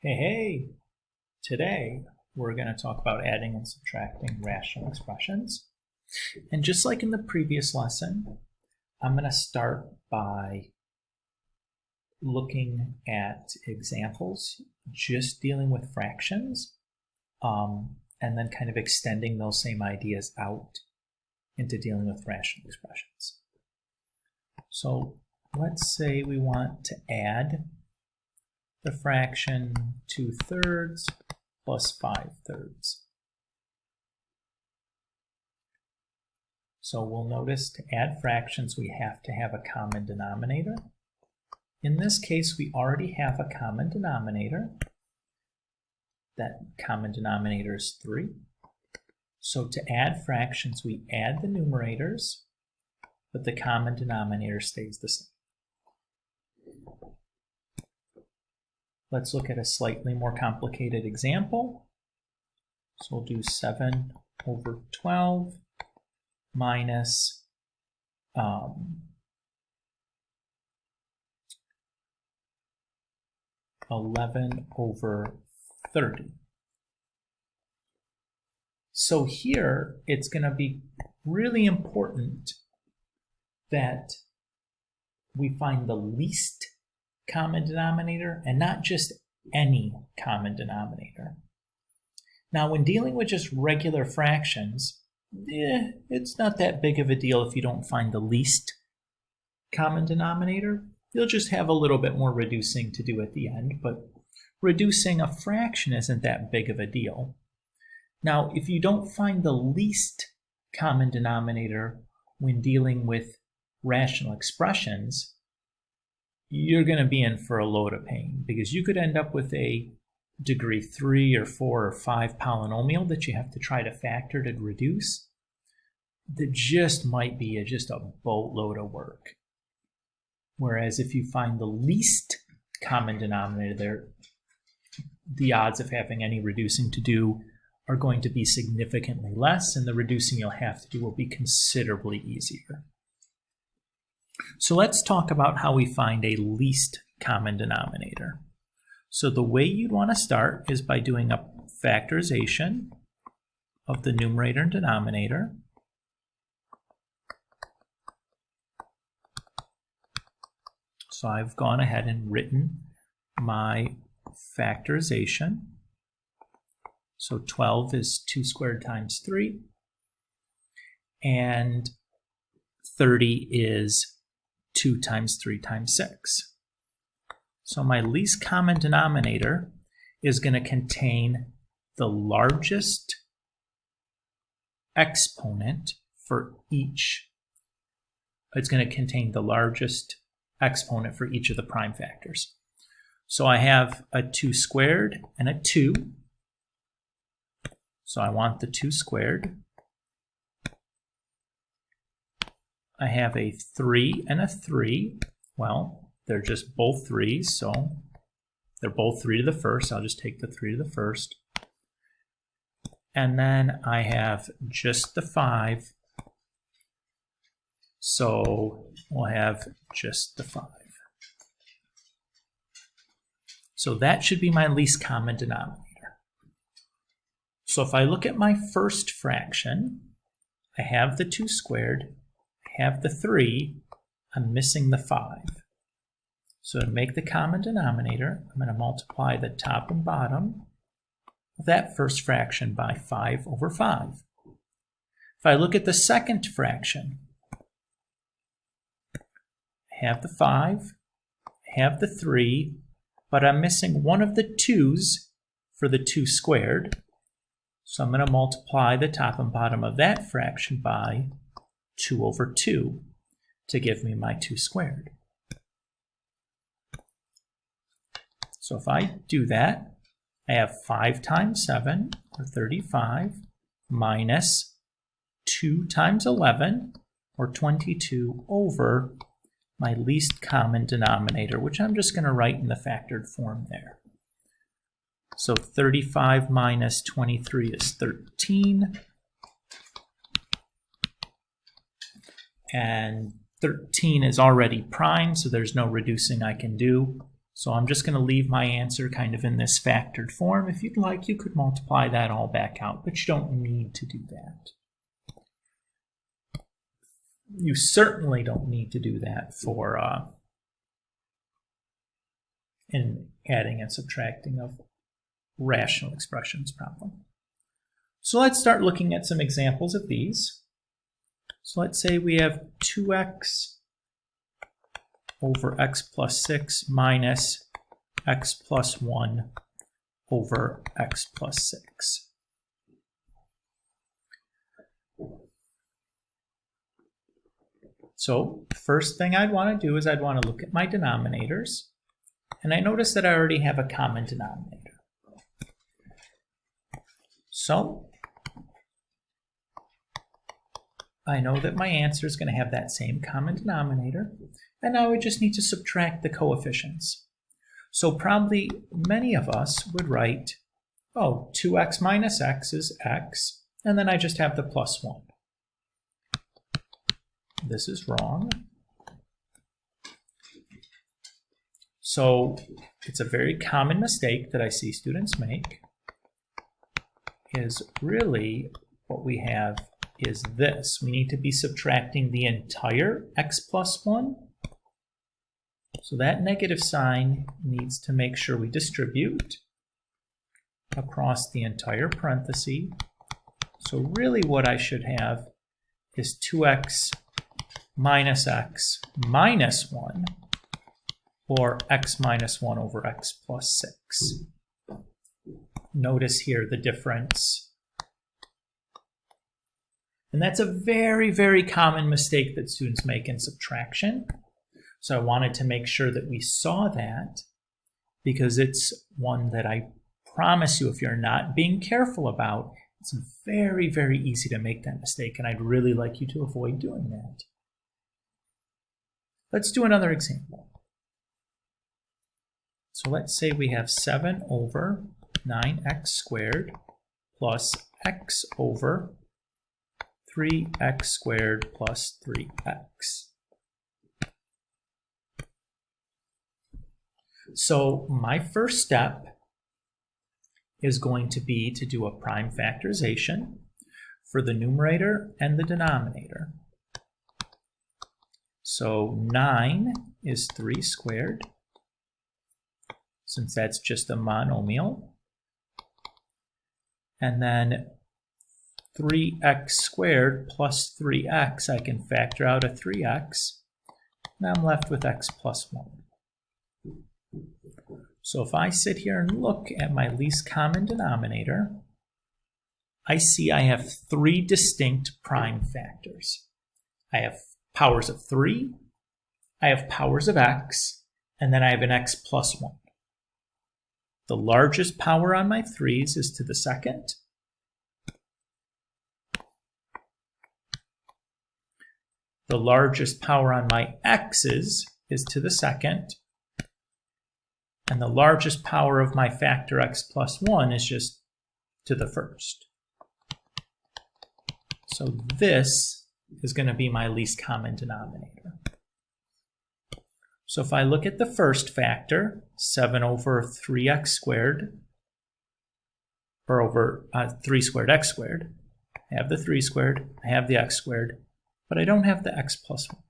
Hey, today we're going to talk about adding and subtracting rational expressions. And just like in the previous lesson, I'm going to start by looking at examples, just dealing with fractions, and then kind of extending those same ideas out into dealing with rational expressions. So let's say we want to add the fraction 2/3 plus 5/3. So we'll notice to add fractions we have to have a common denominator. In this case we already have a common denominator. That common denominator is 3. So to add fractions we add the numerators, but the common denominator stays the same. Let's look at a slightly more complicated example. So we'll do 7/12 minus 11/30. So here it's going to be really important that we find the least common denominator and not just any common denominator. Now when dealing with just regular fractions, it's not that big of a deal if you don't find the least common denominator. You'll just have a little bit more reducing to do at the end, but reducing a fraction isn't that big of a deal. Now if you don't find the least common denominator when dealing with rational expressions, you're going to be in for a load of pain, because you could end up with a degree 3 or 4 or 5 polynomial that you have to try to factor to reduce. That just might be just a boatload of work. Whereas if you find the least common denominator there, the odds of having any reducing to do are going to be significantly less, and the reducing you'll have to do will be considerably easier. So let's talk about how we find a least common denominator. So the way you'd want to start is by doing a factorization of the numerator and denominator. So I've gone ahead and written my factorization. So 12 is 2 squared times 3, and 30 is 2 times 3 times 6. So my least common denominator is going to contain the largest exponent for each. It's going to contain the largest exponent for each of the prime factors. So I have a 2 squared and a 2. So I want the 2 squared. I have a 3 and a 3. Well, they're just both 3s, so they're both 3 to the first. I'll just take the 3 to the first. And then I have just the 5. So we'll have just the 5. So that should be my least common denominator. So if I look at my first fraction, I have the 2 squared, have the 3, I'm missing the 5. So to make the common denominator, I'm going to multiply the top and bottom of that first fraction by 5/5. If I look at the second fraction, I have the 5, I have the 3, but I'm missing one of the 2's for the 2 squared. So I'm going to multiply the top and bottom of that fraction by 2/2 to give me my 2 squared. So if I do that, I have 5 times 7, or 35, minus 2 times 11, or 22, over my least common denominator, which I'm just going to write in the factored form there. So 35 minus 23 is 13. And 13 is already prime, so there's no reducing I can do. So I'm just going to leave my answer kind of in this factored form. If you'd like, you could multiply that all back out, but you don't need to do that. You certainly don't need to do that for in adding and subtracting of rational expressions problem. So let's start looking at some examples of these. So let's say we have 2x over x plus 6 minus x plus 1 over x plus 6. So first thing I'd want to do is I'd want to look at my denominators, and I notice that I already have a common denominator. So I know that my answer is going to have that same common denominator, and now we just need to subtract the coefficients. So probably many of us would write, oh, 2x minus x is x, and then I just have the plus 1. This is wrong. So it's a very common mistake that I see students make, is really what we have is this. We need to be subtracting the entire x plus 1. So that negative sign needs to make sure we distribute across the entire parenthesis. So really what I should have is 2x minus x minus 1, or x minus 1 over x plus 6. Notice here the difference. And that's a very, very common mistake that students make in subtraction. So I wanted to make sure that we saw that, because it's one that I promise you, if you're not being careful about, it's very, very easy to make that mistake, and I'd really like you to avoid doing that. Let's do another example. So let's say we have 7 over 9x squared plus x over 3x squared plus 3x. So my first step is going to be to do a prime factorization for the numerator and the denominator. So 9 is 3 squared, since that's just a monomial. And then 3x squared plus 3x, I can factor out a 3x, and I'm left with x plus 1. So if I sit here and look at my least common denominator, I see I have 3 distinct prime factors. I have powers of 3, I have powers of x, and then I have an x plus 1. The largest power on my 3's is to the second. The largest power on my x's is to the second. And the largest power of my factor x plus 1 is just to the first. So this is going to be my least common denominator. So if I look at the first factor, 7 over 3x squared, or over 3 squared x squared, I have the 3 squared, I have the x squared, but I don't have the x plus 1.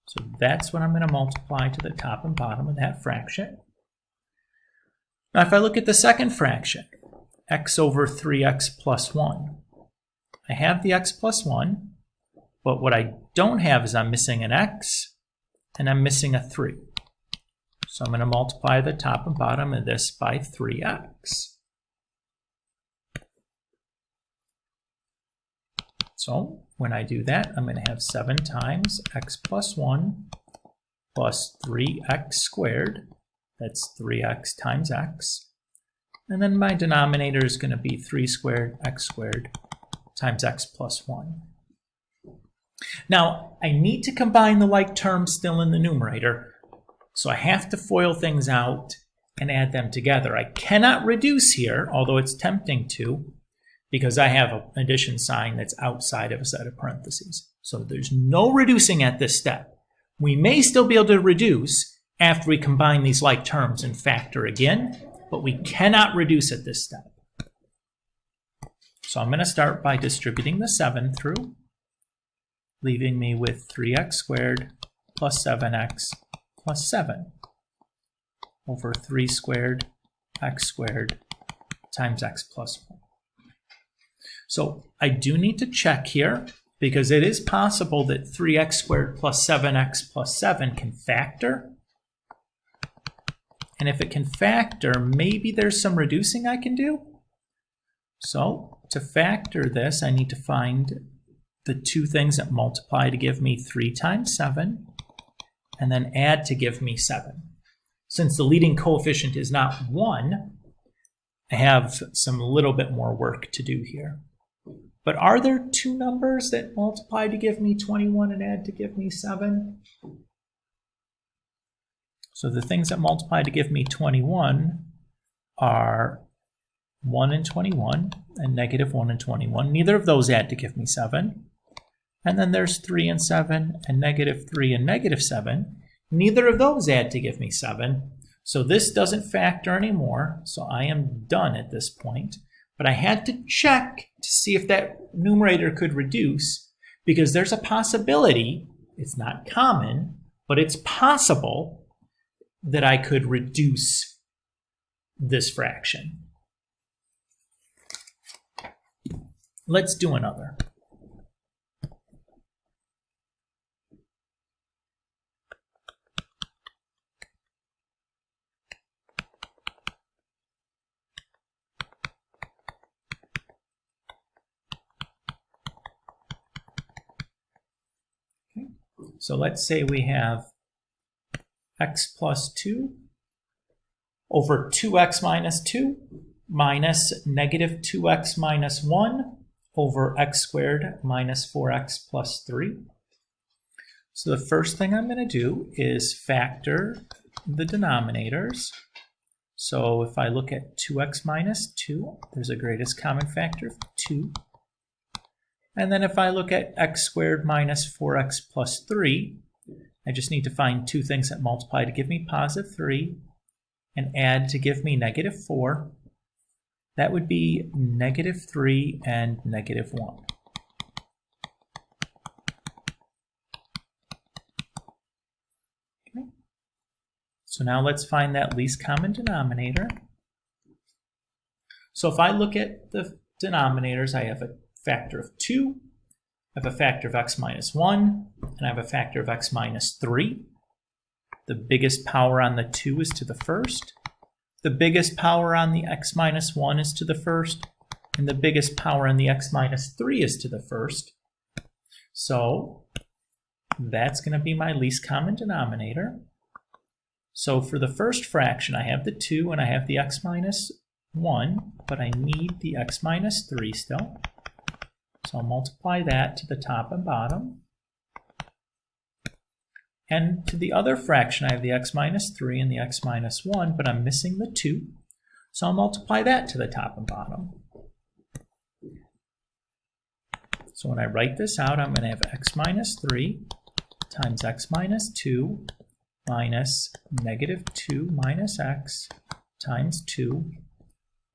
So that's what I'm going to multiply to the top and bottom of that fraction. Now if I look at the second fraction, x over 3x plus 1, I have the x plus 1, but what I don't have is I'm missing an x, and I'm missing a 3. So I'm going to multiply the top and bottom of this by 3x. So when I do that, I'm going to have 7 times x plus 1 plus 3x squared. That's 3x times x. And then my denominator is going to be 3 squared x squared times x plus 1. Now, I need to combine the like terms still in the numerator, so I have to FOIL things out and add them together. I cannot reduce here, although it's tempting to, because I have an addition sign that's outside of a set of parentheses. So there's no reducing at this step. We may still be able to reduce after we combine these like terms and factor again, but we cannot reduce at this step. So I'm going to start by distributing the 7 through, leaving me with 3x squared plus 7x plus 7 over 3 squared x squared times x plus 1. So I do need to check here, because it is possible that 3x squared plus 7x plus 7 can factor. And if it can factor, maybe there's some reducing I can do. So to factor this, I need to find the two things that multiply to give me 3 times 7, and then add to give me 7. Since the leading coefficient is not 1, I have some little bit more work to do here. But are there two numbers that multiply to give me 21 and add to give me 7? So the things that multiply to give me 21 are 1 and 21 and negative 1 and 21. Neither of those add to give me 7. And then there's 3 and 7 and negative 3 and negative 7. Neither of those add to give me 7. So this doesn't factor anymore. So I am done at this point. But I had to check to see if that numerator could reduce, because there's a possibility, it's not common, but it's possible that I could reduce this fraction. Let's do another. So let's say we have x plus 2 over 2x minus 2 minus negative 2x minus 1 over x squared minus 4x plus 3. So the first thing I'm going to do is factor the denominators. So if I look at 2x minus 2, there's a greatest common factor of 2. And then if I look at x squared minus 4x plus 3, I just need to find two things that multiply to give me positive 3 and add to give me negative 4. That would be negative 3 and negative 1. Okay. So now let's find that least common denominator. So if I look at the denominators, I have a factor of 2, I have a factor of x minus 1, and I have a factor of x minus 3. The biggest power on the 2 is to the first. The biggest power on the x minus 1 is to the first. And the biggest power on the x minus 3 is to the first. So that's going to be my least common denominator. So for the first fraction, I have the 2 and I have the x minus 1, but I need the x minus 3 still. So I'll multiply that to the top and bottom. And to the other fraction, I have the x minus 3 and the x minus 1, but I'm missing the 2. So I'll multiply that to the top and bottom. So when I write this out, I'm going to have x minus 3 times x minus 2 minus negative 2 minus x times 2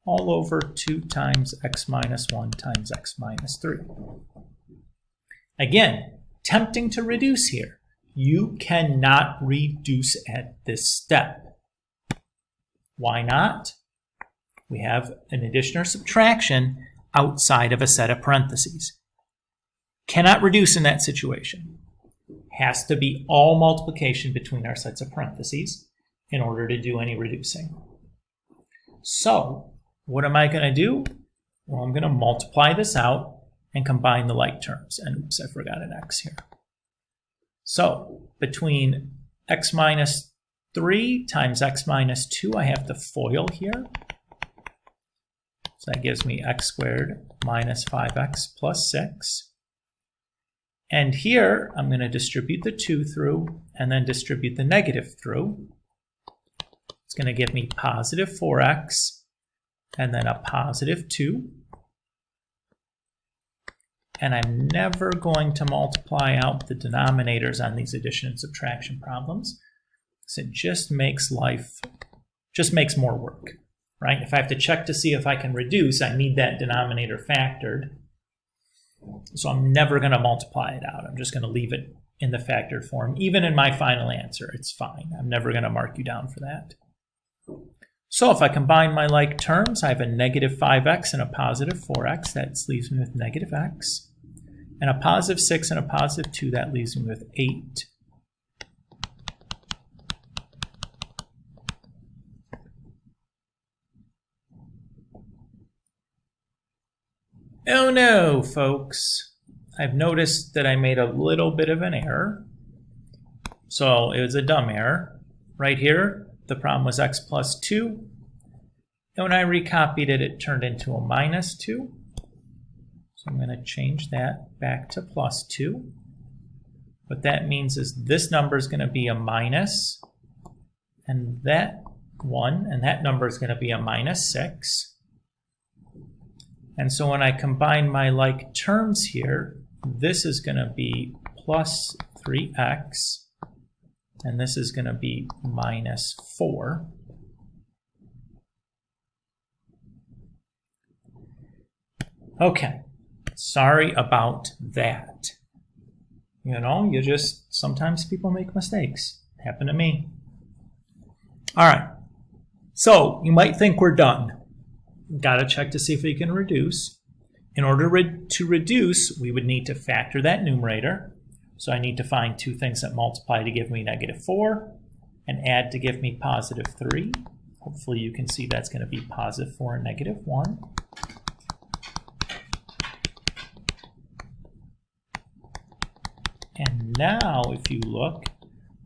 all over 2 times x minus 1 times x minus 3. Again, tempting to reduce here. You cannot reduce at this step. Why not? We have an addition or subtraction outside of a set of parentheses. Cannot reduce in that situation. Has to be all multiplication between our sets of parentheses in order to do any reducing. So, what am I going to do? Well, I'm going to multiply this out and combine the like terms. And oops, I forgot an x here. So between x minus 3 times x minus 2, I have to FOIL here. So that gives me x squared minus 5x plus 6. And here, I'm going to distribute the 2 through and then distribute the negative through. It's going to give me positive 4x and then a positive 2. And I'm never going to multiply out the denominators on these addition and subtraction problems. So it just makes more work, right? If I have to check to see if I can reduce, I need that denominator factored. So I'm never going to multiply it out. I'm just going to leave it in the factored form. Even in my final answer, it's fine. I'm never going to mark you down for that. So if I combine my like terms, I have a negative 5x and a positive 4x. That leaves me with negative x. And a positive 6 and a positive 2. That leaves me with 8. Oh no, folks. I've noticed that I made a little bit of an error. So it was a dumb error. Right here, the problem was x plus 2. And when I recopied it, it turned into a minus 2. So I'm going to change that back to plus 2. What that means is this number is going to be a minus, and that 1, and that number is going to be a minus 6. And so when I combine my like terms here, this is going to be plus 3x, and this is going to be minus 4. Okay, sorry about that. You know, sometimes people make mistakes. Happened to me. All right, so you might think we're done. Got to check to see if we can reduce. In order to reduce, we would need to factor that numerator. So I need to find two things that multiply to give me negative 4 and add to give me positive 3. Hopefully you can see that's going to be positive 4 and negative 1. And now if you look,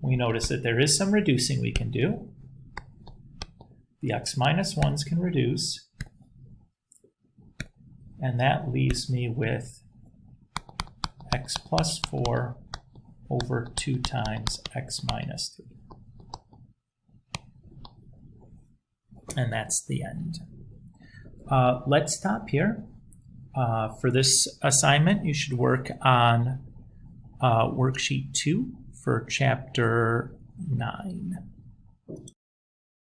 we notice that there is some reducing we can do. The x minus 1s can reduce. And that leaves me with x plus 4 over 2 times x minus 3. And that's the end. Let's stop here. For this assignment, you should work on worksheet 2 for chapter 9.